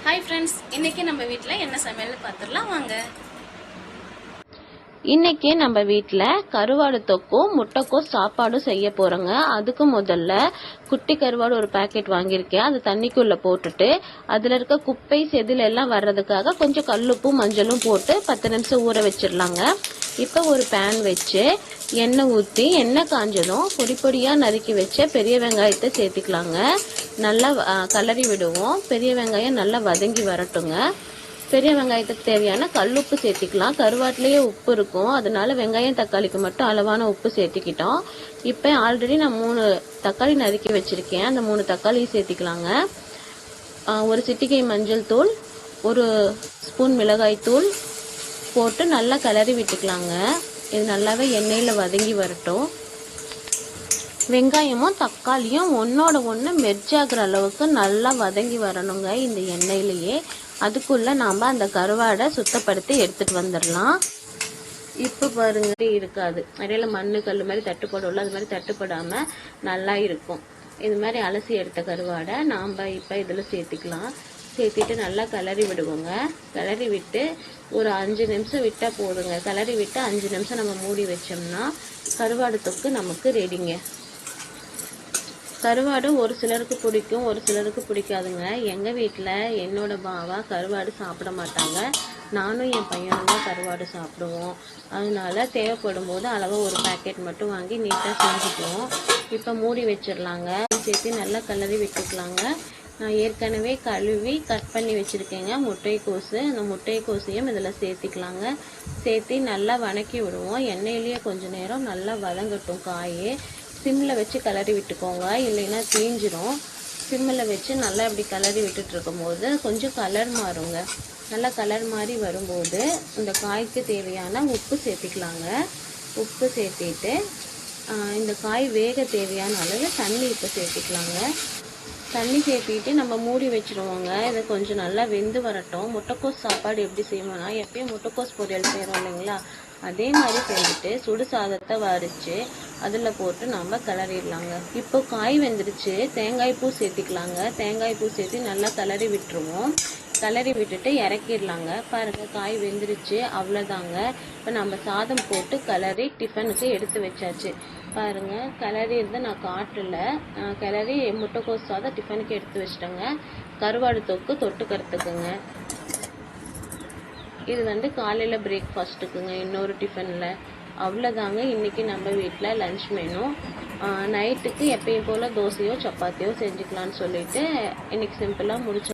Hi friends, இன்னைக்கு நம்ம வீட்டில் என்ன சமையல் பார்த்துடலாம் வாங்க. இன்னைக்கு நம்ம வீட்டில் கருவாடு தொக்கும் முட்டைக்கோஸ் சாப்பாடும் செய்ய போகிறோங்க. அதுக்கு முதல்ல குட்டி கருவாடு ஒரு பேக்கெட் வாங்கியிருக்கேன். அது தண்ணிக்குள்ளே போட்டுட்டு அதில் இருக்க குப்பை செதில் எல்லாம் வர்றதுக்காக கொஞ்சம் கல்லுப்பும் மஞ்சளும் போட்டு 10 நிமிஷம் ஊற வச்சிடலாங்க. இப்போ ஒரு பேன் வச்சு எண்ணெய் ஊற்றி எண்ணெய் காஞ்சதும் பொடி பொடியாக நறுக்கி வச்ச பெரிய வெங்காயத்தை சேர்த்துக்கலாங்க. நல்லா கலரி விடுவோம். பெரிய வெங்காயம் நல்லா வதங்கி வரட்டுங்க. பெரிய வெங்காயத்துக்கு தேவையான கல்லுப்பு சேர்த்திக்கலாம். கருவாட்டிலேயே உப்பு இருக்கும், அதனால வெங்காயம் தக்காளிக்கு மட்டும் அளவான உப்பு சேர்த்திக்கிட்டோம். இப்போ ஆல்ரெடி நான் 3 தக்காளி நறுக்கி வச்சிருக்கேன். அந்த 3 தக்காளியும் சேர்த்திக்கலாங்க. ஒரு சிட்டிகை மஞ்சள் தூள், 1 ஸ்பூன் மிளகாய் தூள் போட்டு நல்லா கிளறி விட்டுக்கலாங்க. இது நல்லாவே எண்ணெயில் வதங்கி வரட்டும். வெங்காயமும் தக்காளியும் ஒன்னோட ஒன்று மெர்ஜாகிற அளவுக்கு நல்லா வதங்கி வரணுங்க இந்த எண்ணெயிலேயே. அதுக்குள்ள நாம் அந்த கருவாடை சுத்தப்படுத்தி எடுத்துட்டு வந்துடலாம். இப்போ பாருங்க, இருக்காது இடையில மண்ணு கல் மாதிரி தட்டுப்படும்ல, அது மாதிரி தட்டுப்படாம நல்லா இருக்கும். இது மாதிரி அலசி எடுத்த கருவாடை நாம் இப்போ இதில் சேர்த்துக்கலாம். சேர்த்திட்டு நல்லா கிளறி விடுவோங்க. கிளறி விட்டு ஒரு 5 நிமிஷம் விட்டால் போதுங்க. கிளறி விட்டு 5 நிமிஷம் நம்ம மூடி வச்சோம்னா கருவாடு தொக்கு நமக்கு ரெடிங்க. கருவாடு ஒரு சிலருக்கு பிடிக்கும், ஒரு சிலருக்கு பிடிக்காதுங்க. எங்கள் வீட்டில் என்னோட பாவா கருவாடு சாப்பிட மாட்டாங்க. நானும் என் பையனும் தான் கருவாடு சாப்பிடுவோம். அதனால தேவைப்படும் போது அளவாக ஒரு பேக்கெட் மட்டும் வாங்கி நீட்டாக செஞ்சுக்குவோம். இப்போ மூடி வச்சிடலாங்க. சேர்த்து நல்லா கிளறி விட்டுக்கலாங்க. நான் ஏற்கனவே கழுவி கட் பண்ணி வச்சுருக்கேங்க முட்டைக்கோசு. அந்த முட்டைக்கோசையும் இதில் சேர்த்திக்கலாங்க. சேர்த்து நல்லா வதக்கி விடுவோம். எண்ணெயிலேயே கொஞ்சம் நேரம் நல்லா வதங்கட்டும். காயே சிம்மில் வச்சு கிளறி விட்டுக்கோங்க, இல்லைன்னா தீஞ்சிரும். சிம்மில் வச்சு நல்லா இப்படி கிளறி விட்டுட்டு இருக்கும்போது கொஞ்சம் கலர் மாறுங்க. நல்லா கலர் மாறி வரும்போது இந்த காய்க்கு தேவையான உப்பு சேர்த்திக்கலாங்க. உப்பு சேர்த்திட்டு இந்த காய் வேக தேவையான அளவு தண்ணி இப்போ சேர்த்திக்கலாங்க. தண்ணி சேர்த்திட்டு நம்ம மூடி வச்சுருவோங்க. இதை கொஞ்சம் நல்லா வெந்து வரட்டும். முட்டைக்கோஸ் சாப்பாடு எப்படி செய்வோம்னா, எப்பயும் முட்டைக்கோஸ் பொரியல் செய்கிறோம் இல்லைங்களா, அதே மாதிரி செஞ்சுட்டு சுடு சாதத்தை வடித்து அதில் போட்டு நம்ம கிளறிடலாங்க. இப்போ காய் வெந்துருச்சு. தேங்காய் பூ சேர்த்திக்கலாங்க. தேங்காய் பூ சேர்த்து நல்லா கிளறி விட்டுருவோம். கிளறி விட்டுட்டு இறக்கிடலாங்க. பாருங்கள், காய் வெந்துருச்சு. அவ்வளோதாங்க. இப்போ நம்ம சாதம் போட்டு கிளறி டிஃபனுக்கு எடுத்து வச்சாச்சு. பாருங்கள், கிளறி இருந்தால் நான் காட்டல. கிளறி முட்டைக்கோஸ் சாதம் டிஃபனுக்கு எடுத்து வச்சிட்டேங்க. கருவாடு தொக்கு தொட்டுக்கிறதுக்குங்க. இது காலையில் பிரேக்ஃபாஸ்ட்டுக்குங்க, இன்னொரு டிஃபனில். அவ்வளோதாங்க இன்றைக்கி நம்ம வீட்டில் லன்ச் மெனு. நைட்டுக்கு எப்பயும் போல் தோசையோ சப்பாத்தியோ செஞ்சுக்கலான்னு சொல்லிட்டு இன்றைக்கி சிம்பிளாக முடிச்சோம்.